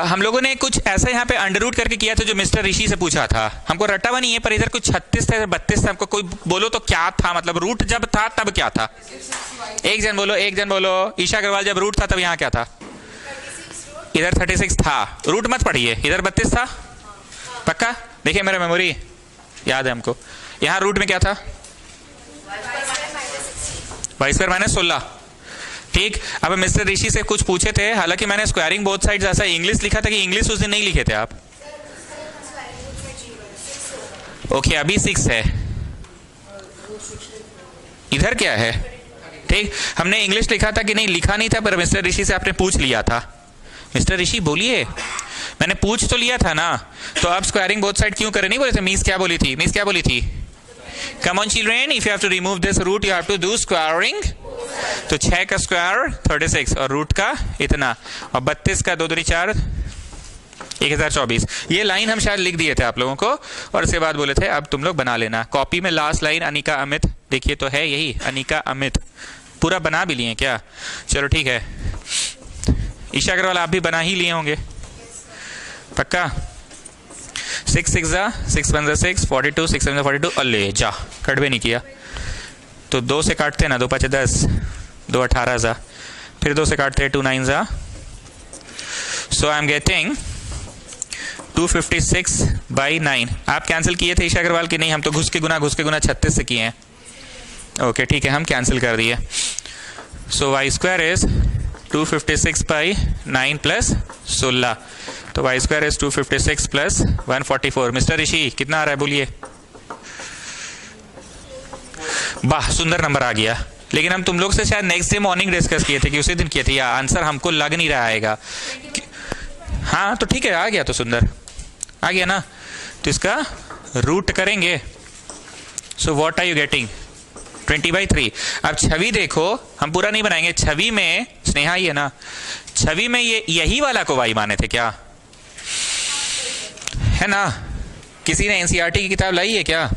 हम लोगों ने कुछ ऐसा यहाँ पे अंडर रूट करके किया था जो मिस्टर ऋषि से पूछा था। हमको रट्टा हुआ नहीं है, पर इधर कुछ 36 था, 32 था। हमको कोई बोलो तो क्या था, मतलब रूट जब था तब क्या था? एक जन बोलो, एक जन बोलो। ईशा अग्रवाल, जब रूट था तब यहाँ क्या था? इधर 36 था। रूट मत पढ़िए, इधर 32 था। पक्का? देखिए मेरा मेमोरी याद है हमको। यहाँ रूट में क्या था? y² minus 16। ठीक। अब मिस्टर ऋषि से कुछ पूछे थे, हालांकि मैंने स्क्वायरिंग बोथ साइड्स ऐसा इंग्लिश लिखा था कि इंग्लिश उस दिन नहीं लिखे थे आप। ओके, अभी 6 है, इधर क्या है? ठीक, हमने इंग्लिश लिखा था कि नहीं? लिखा नहीं था, पर मिस्टर ऋषि से आपने पूछ लिया था। मिस्टर ऋषि बोलिए, मैंने पूछ तो लिया था ना। तो अब स्क्वायरिंग बोथ साइड क्यों करे नहीं बोले थे? मीस क्या बोली थी? मिस क्या बोली थी? Come on children, if you have to remove this root you have to do squaring. तो 6 का स्क्वायर 36 और रूट का इतना, और 32 का 2 दूनी 4, 1024। ये लाइन हम शायद लिख दिए थे आप लोगों को, और उसके बाद बोले थे अब तुम लोग बना लेना। कॉपी में लास्ट लाइन अनिका अमित, देखिए तो है यही, अनिका अमित। पूरा बना भी लिए क्या? चलो ठीक है। ईशा अग्रवाल, आप भी बना ही लिए होंगे पक्का? 6 6 6 1 6 42, 6 7 42। अल्ले जा, कट भी नहीं किया। तो 2 से काटते ना, 2 5 10, 2 18 जा, फिर 2 से काटते 2 9 जा। सो आई एम गेटिंग 256/9। आप कैंसिल किए थे ईशा अग्रवाल की? नहीं, हम तो घुस के गुना 36 से किए हैं। ओके ठीक है, हम कैंसिल कर दिए। सो y² इज 256/9 प्लस 16। तो y² इज 256 प्लस 144। मिस्टर ऋषि कितना आ रहा है बोलिए? वाह, सुंदर नंबर आ गया। लेकिन हम तुम लोग से शायद नेक्स्ट डे मॉर्निंग डिस्कस किए थे कि उसी दिन किए थे, या आंसर हमको लग नहीं रहा आएगा। हाँ तो ठीक है, आ गया तो सुंदर आ गया ना। तो इसका रूट करेंगे। So what are you getting? 20/3। अब छवि देखो, हम पूरा नहीं बनाएंगे। छवि में स्नेहा ही है ना, छवि में ये यही वाला को y माने थे क्या? है ना? किसी ने एनसीईआरटी की किताब लाई है क्या?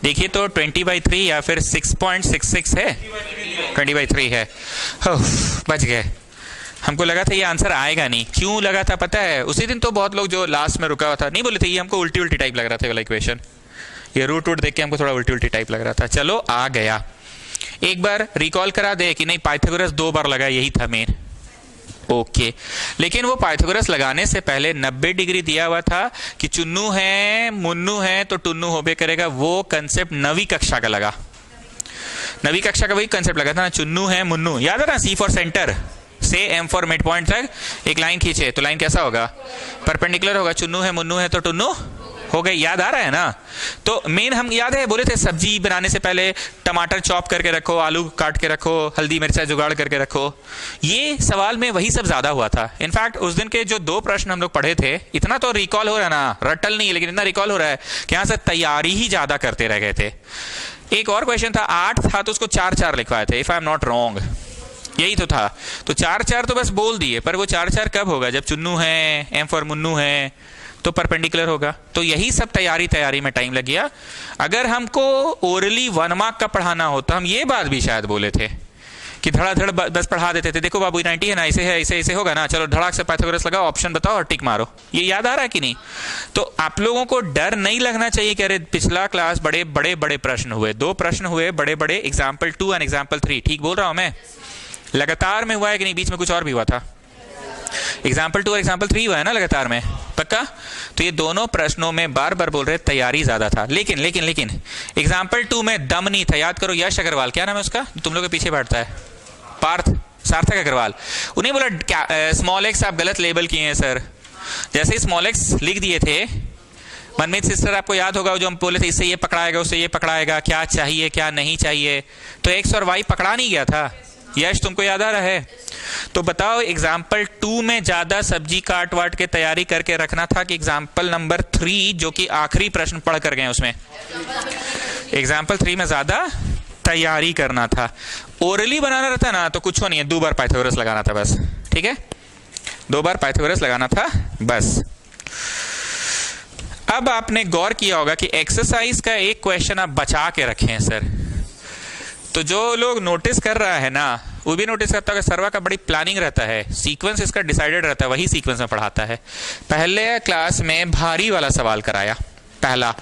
देखिए तो 20/3 या फिर 6.66 है? 20/3 है। बच गए। हमको लगा था ये आंसर आएगा नहीं। क्यों लगा था पता है? उसी दिन तो बहुत लोग जो लास्ट में रुका हुआ था नहीं बोले थे, ये हमको उल्टी उल्टी टाइप लग रहा था वाला इक्वेशन। ये रूट देख के हमको थोड़ा उल्टी उल्टी टाइप लग रहा था। चलो आ गया। एक बार रिकॉल करा दे कि नहीं, पाइथागोरस 2 बार लगा, यही था मेन। ओके, लेकिन वो पाइथागोरस लगाने से पहले 90 डिग्री दिया हुआ था कि चुन्नू है मुन्नू है तो टुन्नू होबे करेगा। वो कंसेप्ट 9वीं कक्षा का लगा। 9वीं कक्षा का वही कंसेप्ट लगा था ना, चुन्नू है मुन्नू। याद है ना? C फॉर सेंटर से M फॉर मिड पॉइंट तक एक लाइन खींचे तो लाइन कैसा होगा? परपेंडिकुलर होगा। चुन्नू है मुन्नू है तो टुन्नू हो गए। याद आ रहा है ना? तो मेन हम याद है बोले थे सब्जी बनाने से पहले टमाटर चॉप करके रखो, आलू काट के रखो, हल्दी मिर्चा जुगाड़ करके रखो। ये सवाल में वही सब ज्यादा हुआ था। इनफैक्ट उस दिन के जो 2 प्रश्न हम लोग पढ़े थे, इतना तो रिकॉल हो रहा है ना, रटल नहीं है लेकिन इतना रिकॉल हो रहा है कि यहाँ से तैयारी ही ज्यादा करते रह गए थे। एक और क्वेश्चन था 8 था तो उसको 4 लिखवाए थे, if I am not wrong, यही तो था। तो 4 तो बस बोल दिए, पर वो 4 कब होगा? जब चुन्नू है, M फॉर मुन्नू है तो परपेंडिकुलर होगा। तो यही सब तैयारी में टाइम लग गया। अगर हमको ओरली 1 मार्क का पढ़ाना हो तो हम ये बात भी शायद बोले थे कि धड़ाधड़ बस पढ़ा देते थे। देखो बाबू 90 है ना, ऐसे है, ऐसे होगा ना, चलो धड़ाक से पाइथागोरस लगाओ, ऑप्शन बताओ और टिक मारो। ये याद आ रहा है कि नहीं? तो आप लोगों को डर नहीं लगना चाहिए कि अरे पिछला क्लास बड़े बड़े बड़े प्रश्न हुए, 2 प्रश्न हुए बड़े बड़े, एग्जाम्पल 2 एंड एग्जाम्पल 3। ठीक बोल रहा हूं मैं? लगातार में हुआ है कि नहीं? बीच में कुछ और भी हुआ था? एग्जाम्पल 2 और एग्जाम्पल 3 हुआ है ना लगातार में, पक्का? तो ये दोनों प्रश्नों में बार बार बोल रहे तैयारी ज्यादा था। लेकिन लेकिन लेकिन एग्जाम्पल 2 में दम नहीं था। याद करो, यश अग्रवाल, क्या नाम है उसका, तुम लोग के पीछे बैठता है? सार्थक अग्रवाल। उन्हें बोला स्मॉल एक्स आप गलत लेबल किए हैं सर। जैसे ही स्मॉल एक्स लिख दिए थे, मनमीत सिस्टर आपको याद होगा जो हम बोले थे इससे ये पकड़ाएगा उससे ये पकड़ाएगा, क्या चाहिए क्या नहीं चाहिए, तो एक्स और वाई पकड़ा नहीं गया था। यश तुमको याद आ रहा है? तो बताओ एग्जाम्पल 2 में ज्यादा सब्जी काट वाट के तैयारी करके रखना था कि एग्जाम्पल नंबर 3 जो कि आखिरी प्रश्न पढ़ कर गए उसमें? एग्जाम्पल 3 में ज्यादा तैयारी करना था। ओरली बनाना रहता ना तो कुछ नहीं है, 2 बार पाइथागोरस लगाना था बस। ठीक है, 2 बार पाइथागोरस लगाना था बस। अब आपने गौर किया होगा कि एक्सरसाइज का एक क्वेश्चन आप बचा के रखे हैं सर। तो जो लोग नोटिस कर रहा है ना वो भी नोटिस करता है कि सर्वा का बड़ी प्लानिंग रहता है, सीक्वेंस इसका डिसाइडेड रहता है, वही सीक्वेंस में पढ़ाता है। पहले क्लास में भारी वाला सवाल कराया पहला,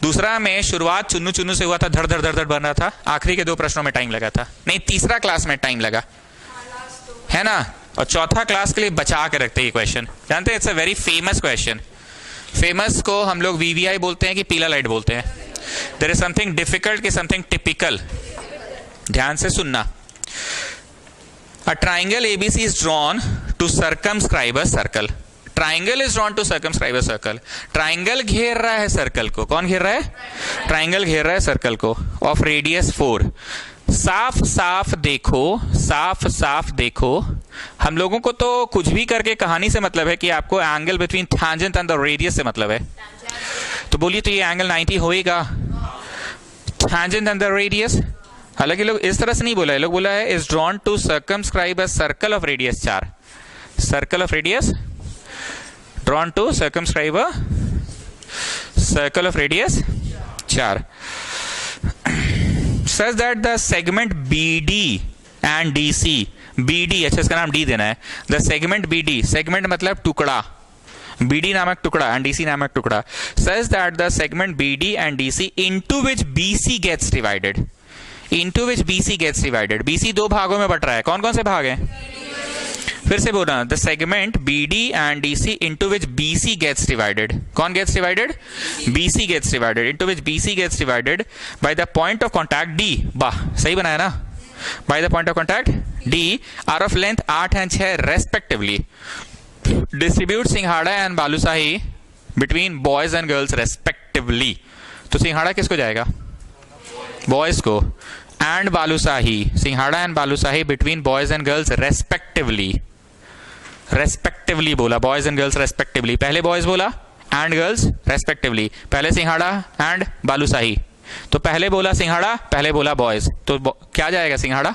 दूसरा में शुरुआत चुन्नू चुन्नू से हुआ था, धड़ धड़ धड़ धड़ बन रहा था, आखिरी के 2 प्रश्नों में टाइम लगा था, नहीं तीसरा क्लास में टाइम लगा है ना, और चौथा क्लास के लिए बचा के रखते हैं ये क्वेश्चन, जानते हैं it's a very famous question. Famous को हम लोग वीवीआई बोलते हैं कि पीला लाइट बोलते हैं। देयर इज समथिंग डिफिकल्ट कि समथिंग टिपिकल, ध्यान से सुनना। A triangle ABC is drawn to circumscribe a circle. Triangle is drawn to circumscribe a circle. Triangle घेर रहा है सर्कल को, कौन घेर रहा है? ट्राइंगल घेर रहा है सर्कल को, ऑफ रेडियस 4। साफ साफ देखो, साफ साफ देखो, हम लोगों को तो कुछ भी करके कहानी से मतलब है कि आपको angle between tangent and the radius से मतलब है। तो बोलिए तो ये एंगल 90 होएगा, टैंजेंट एंड द रेडियस। हालांकि लोग इस तरह से नहीं बोला है, लोग बोला है is drawn to circumscribe a circle of radius 4। Circle of radius drawn to circumscribe a circle of radius 4 such that the segment BD and DC, BD अच्छा इसका नाम D देना है, the segment BD, segment मतलब टुकड़ा, BD नामक टुकड़ा and DC नामक टुकड़ा, such that the segment BD and DC into which BC gets divided, into which BC gets divided, BC 2 भागों में बट रहा है, कौन कौन से भाग हैं? फिर से बोलना, the segment BD and DC into which BC gets divided, कौन gets divided? BC gets divided, into which BC gets divided by the point of contact D, वाह सही बनाया ना, by the point of contact D are of length 8 and 6 respectively, distribute सिंघाड़ा and balushahi between boys and girls respectively। तो सिंघाड़ा किसको जाएगा? Boys को, एंड बालूशाही, सिंघाड़ा and balushahi between boys and girls respectively. Respectively बोला, बॉयज एंड गर्ल्स रेस्पेक्टिवली, पहले boys बोला एंड गर्ल्स रेस्पेक्टिवली, पहले सिंघाड़ा एंड बालूशाही, तो पहले बोला सिंघाड़ा, पहले बोला बॉयज, तो क्या जाएगा? सिंघाड़ा।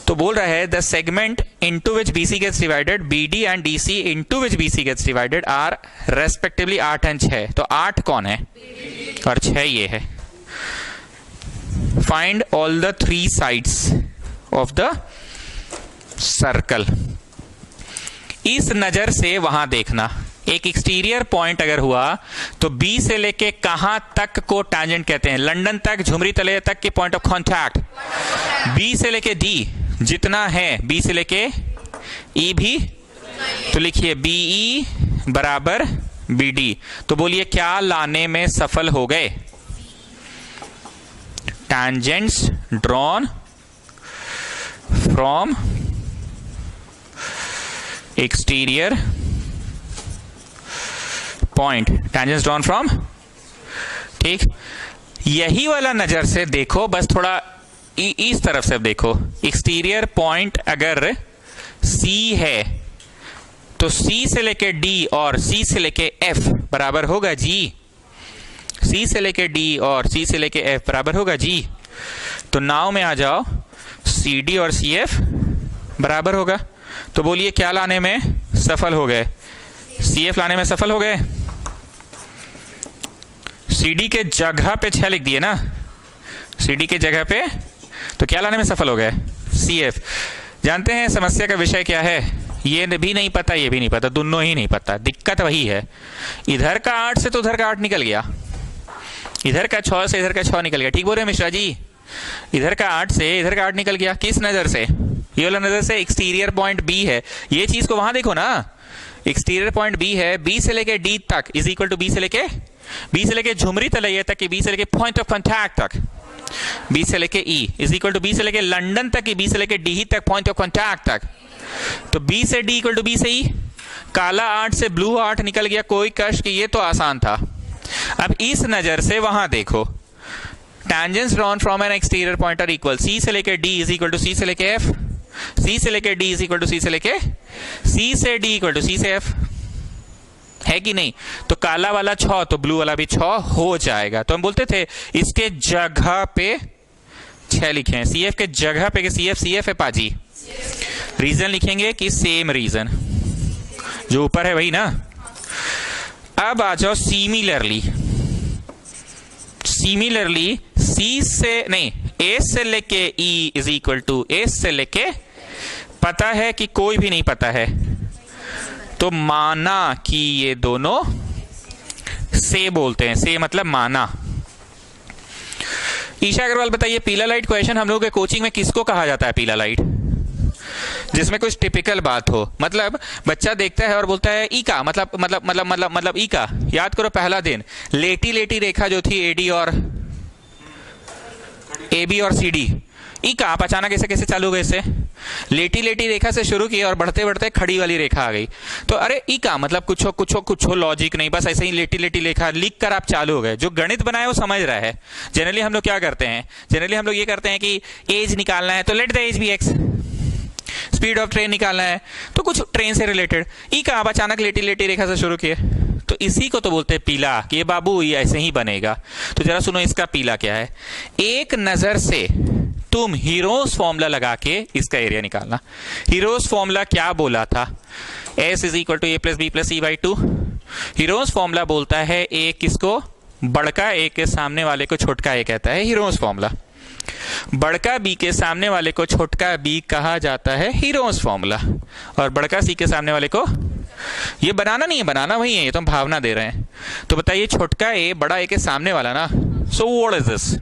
तो बोल रहा है the segment into which BC gets divided, BD and DC into which BC gets divided are respectively 8 and 6। तो 8 कौन है और 6 ये है। Find all the 3 sides of the circle। इस नजर से वहां देखना, एक एक्सटीरियर पॉइंट अगर हुआ तो B से लेके कहां तक को टैंजेंट कहते हैं? लंदन तक, झुमरी तले तक के पॉइंट ऑफ कांटेक्ट। B से लेके D जितना है, B से लेके E भी, तो लिखिए BE बराबर BD। तो बोलिए क्या लाने में सफल हो गए? tangents drawn from exterior point, tangents drawn from, ठीक, यही वाला नजर से देखो, बस थोड़ा इस तरफ से देखो। एक्सटीरियर पॉइंट अगर C है तो C से लेके D और C से लेके F बराबर होगा G। C से लेके D और C से लेके F बराबर होगा G। तो नाव में आ जाओ, CD और CF बराबर होगा। तो बोलिए क्या लाने में सफल हो गए? CF लाने में सफल हो गए। CD के जगह पे 6 लिख दिए ना, CD के जगह पे, तो क्या लाने में सफल हो गए? CF। जानते हैं समस्या का विषय क्या है? ये भी नहीं पता, ये भी नहीं पता, दोनों ही नहीं पता। दिक्कत वही है, इधर का 8 से तो उधर का 8 निकल गया, इधर का 6 से इधर का 6 निकल गया। ठीक बोल रहे मिश्रा जी? इधर का 8 से इधर का 8 निकल गया। किस नजर से? ये वाला नजर से। एक्सटीरियर पॉइंट B है, ये चीज को वहां देखो ना, एक्सटीरियर पॉइंट B है, B से लेके D तक इज इक्वल टू B से लेके झुमरी तलैया तक, B से लेके पॉइंट ऑफ कॉन्टैक्ट तक, B से लेके E is equal to B से लेके लंदन तक, B से लेके D तक पॉइंट ऑफ कॉन्टैक्ट तक। तो B से D इक्वल टू B से E। काला 8 से ब्लू 8 निकल गया, कोई कष्ट कि ये तो आसान था। अब इस नजर से वहां देखो, tangents drawn from an exterior point are equal, C से लेके D is equal to C से लेके F, C से लेके D is equal to C से लेके, C से D equal to C से F, है कि नहीं? तो काला वाला 6 तो ब्लू वाला भी 6 हो जाएगा। तो हम बोलते थे इसके जगह पे 6 लिखे हैं, CF के जगह पे, CF है पाजी। रीजन लिखेंगे कि सेम रीजन जो ऊपर है वही ना। अब आ जाओ सिमिलरली, C से नहीं, ए से लेके ई इज इक्वल टू ए से लेके, पता है कि कोई भी नहीं पता है, तो माना कि ये दोनों से बोलते हैं। से मतलब माना। ईशा अग्रवाल बताइए, पीला लाइट क्वेश्चन हम लोगों के कोचिंग में किसको कहा जाता है? पीला लाइट जिसमें कुछ टिपिकल बात हो, मतलब बच्चा देखता है और बोलता है ई का मतलब ई का। याद करो पहला दिन लेटी लेटी रेखा जो थी एडी और AB और CD, ई का आप अचानक ऐसे कैसे चालू हो गए? इससे लेटी लेटी रेखा से शुरू किए और बढ़ते बढ़ते खड़ी वाली रेखा आ गई, तो अरे ई का मतलब कुछ लॉजिक नहीं, बस ऐसे ही लेटी लेटी रेखा लिख कर आप चालू हो गए। जो गणित बनाए वो समझ रहा है। जनरली हम लोग क्या करते हैं? जनरली हम लोग ये करते हैं कि एज निकालना है तो let the age be x, speed of train निकालना है तो कुछ ट्रेन से रिलेटेड। ई का आप अचानक लेटी लेटी रेखा से शुरू किए, तो इसी को तो बोलते हैं पीला, कि ये बाबू ये ऐसे ही बनेगा। तो जरा सुनो इसका पीला क्या है। एक नजर से तुम हीरोज फॉर्मूला लगा के इसका एरिया निकालना। हीरोज फॉर्मूला क्या बोला था? S is equal to a plus b plus c by 2। Hero's formula बोलता है ए किसको? बड़का ए के सामने वाले को छोटका ए कहता है हीरोज फॉर्मूला। बड़का बी के सामने वाले को छोटका बी कहा जाता है हीरोज फॉर्मूला। और बड़का सी के सामने वाले को, ये बनाना नहीं है, बनाना वही है, ये तो हम भावना दे रहे हैं। तो बताइए छोटका ए बड़ा ए के सामने वाला ना, so what is this?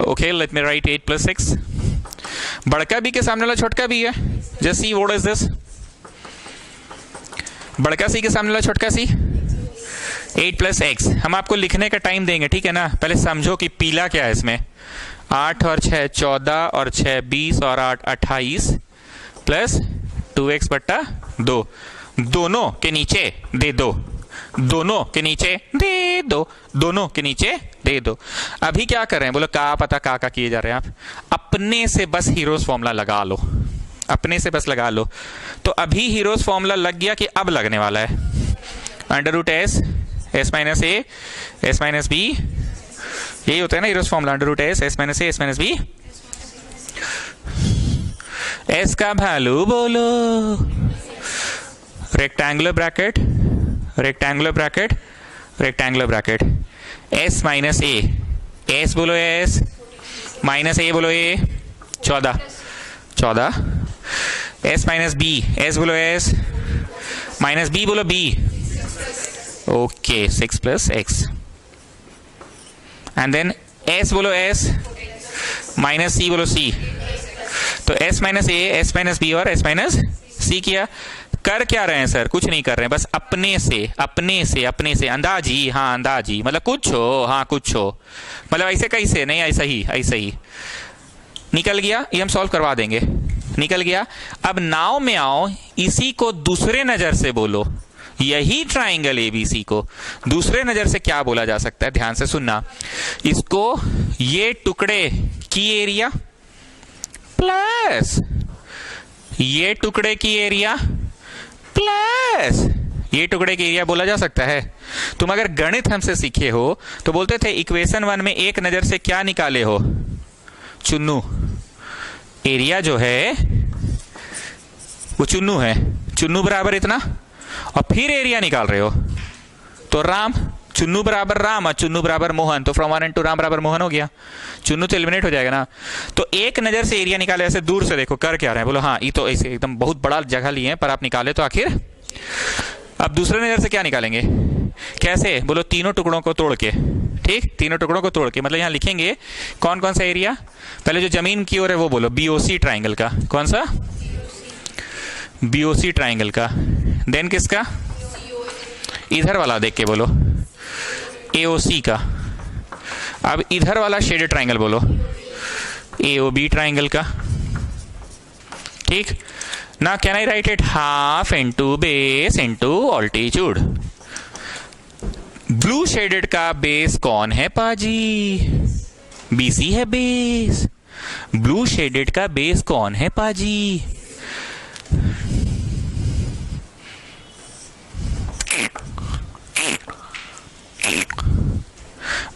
Okay let me right 8 + 6। बड़का बी के सामने वाला छोटका बी है। Just see what is this? बड़का सी के सामने वाला छोटका सी, 8 + x। हम आपको लिखने का टाइम देंगे, ठीक है ना? पहले समझो कि पीला क्या है इसमें। 8 और 6 14 और 6 20 और 8 28 प्लस 2x/2। दोनों के नीचे दे दो, दोनों के नीचे दे दो, दोनों के नीचे दे दो। अभी क्या कर रहे हैं? बोलो का पता का किए जा रहे हैं आप? अपने से बस हीरोज फॉर्मूला लगा लो, अपने से बस लगा लो। तो अभी हीरोज फॉर्मूला लग गया कि अब लगने वाला है। √s s - a s - b, यही होता है ना heroes formula. √s s - a s - b। s का वैल्यू बोलो, rectangular bracket rectangular bracket rectangular bracket, s - a, s बोलो s, -a बोलो a, 14 s - b, s बोलो s, -b बोलो b, okay 6 + x। And then s बोलो s, -c बोलो c। तो s - a, s - b और s - c किया। कर क्या रहे हैं सर? कुछ नहीं कर रहे हैं, बस अपने से अंदाजी। हाँ अंदाजी मतलब कुछ हो, हाँ कुछ हो, मतलब ऐसे कैसे नहीं, ऐसा ही निकल गया। ये हम सॉल्व करवा देंगे। निकल गया। अब नाव में आओ, इसी को दूसरे नजर से बोलो। यही ट्राइंगल ABC को दूसरे नजर से क्या बोला जा सकता है? ध्यान से सुनना। इसको ये टुकड़े की एरिया प्लस ये टुकड़े की एरिया प्लस ये टुकड़े की एरिया बोला जा सकता है। तुम अगर गणित हमसे सीखे हो तो बोलते थे इक्वेशन 1 में एक नजर से क्या निकाले हो? चुन्नू। एरिया जो है वो चुन्नू है, चुन्नू बराबर इतना, और फिर एरिया निकाल रहे हो तो राम, चुन्नू बराबर राम और चुन्नू बराबर मोहन, तो फ्रॉम 1 * राम बराबर मोहन हो गया। चुन्नू तो एलिमिनेट हो जाएगा ना। तो एक नजर से एरिया निकाले, ऐसे दूर से देखो कर क्या रहे हैं? बोलो हाँ ये तो ऐसे एकदम बहुत बड़ा जगह लिए हैं, पर आप निकाले तो आखिर। अब दूसरे नजर से क्या निकालेंगे? कैसे? बोलो तीनों टुकड़ों को तोड़ के। ठीक, तीनों टुकड़ों को तोड़ के, मतलब यहां लिखेंगे कौन कौन सा एरिया। पहले जो जमीन की ओर है वो बोलो, BOC ट्राइंगल का। कौन सा? BOC ट्राइंगल का। देन किसका? इधर वाला देख के बोलो, AOC का। अब इधर वाला शेडेड ट्राइंगल बोलो, AOB ट्राइंगल का। ठीक ना? Can I right it? Half into base into altitude. Blue shaded का बेस कौन है पाजी? BC है बेस। ब्लू शेडेड का बेस कौन है पाजी?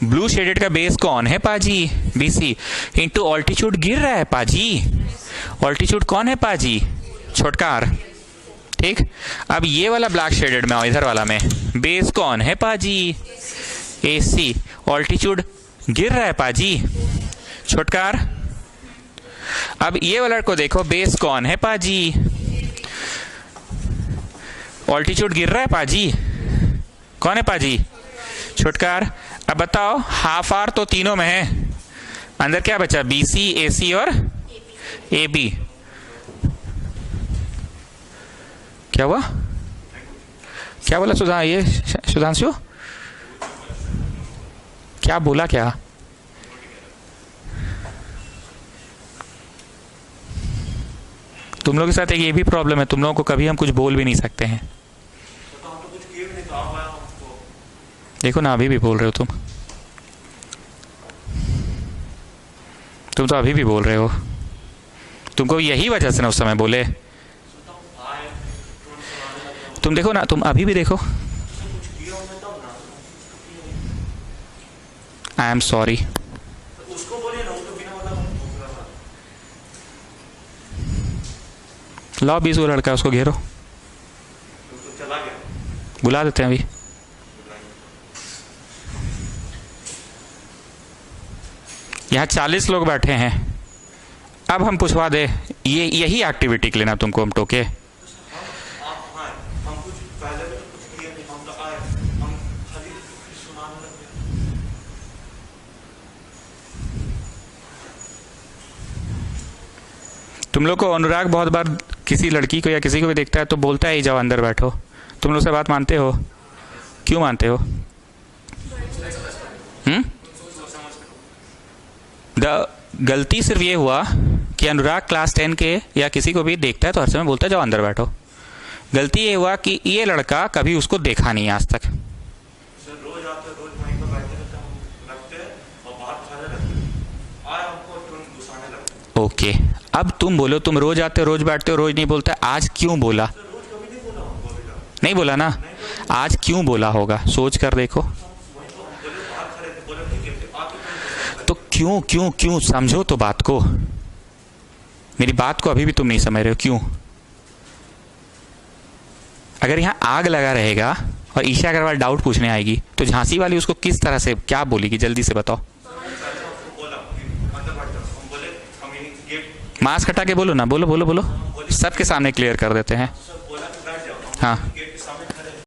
ब्लू शेडेड का बेस कौन है पाजी? BC इंटू ऑल्टीट्यूड गिर रहा है पाजी। ऑल्टीट्यूड कौन है पाजी? छोटका R। ठीक, अब ये वाला ब्लैक शेडेड में आओ, इधर वाला में बेस कौन है पाजी? AC। ऑल्टीट्यूड गिर रहा है पाजी, छोटकार। अब ये वाला को देखो, बेस कौन है पाजी? ऑल्टीट्यूड गिर रहा है पाजी, कौन है पाजी? छोटकार। अब बताओ, हाफ आर तो तीनों में है, अंदर क्या बचा? बीसी, एसी और एबी। क्या हुआ? क्या बोला सुधांशु? क्या बोला? क्या तुम लोगों के साथ एक ये भी प्रॉब्लम है, तुम लोगों को कभी हम कुछ बोल भी नहीं सकते हैं। देखो ना, अभी भी बोल रहे हो तुम तो अभी भी बोल रहे हो। तुमको यही वजह से ना उस समय बोले। तुम देखो ना, तुम अभी भी देखो। I am sorry. लाओ 20 वो लड़का, उसको घेरो, बुला देते हैं अभी। यहाँ 40 लोग बैठे हैं। अब हम पूछवा दे, ये यही एक्टिविटी के लेना तुमको हम टोके? तुम लोग को अनुराग बहुत बार किसी लड़की को या किसी को भी देखता है तो बोलता है, जाओ अंदर बैठो। तुम लोग से बात मानते हो? क्यों मानते हो? गलती सिर्फ ये हुआ कि अनुराग क्लास 10 के या किसी को भी देखता है तो हर समय बोलता है, जाओ अंदर बैठो। गलती ये हुआ कि ये लड़का कभी उसको देखा नहीं आज तक। रोज आते रोज वहीं पर बैठे रहते हैं और बाहर खाने लगते हैं, आज हमको तुरंत गुस्साने लगते हैं। ओके, अब तुम बोलो, तुम रोज आते हो, रोज बैठते हो, रोज नहीं बोलता, आज क्यों बोला? रोज कभी नहीं बोला हमको, नहीं बोला ना, आज क्यों बोला होगा? सोच कर देखो। तो क्यों क्यों क्यों? समझो तो बात को, मेरी बात को अभी भी तुम नहीं समझ रहे हो। क्यों? अगर यहाँ आग लगा रहेगा और ईशा अग्रवाल डाउट पूछने आएगी तो झांसी वाली उसको किस तरह से क्या बोलेगी? जल्दी से बताओ। मास्क हटा के बोलो ना, बोलो बोलो बोलो, सबके सामने क्लियर कर देते हैं। हाँ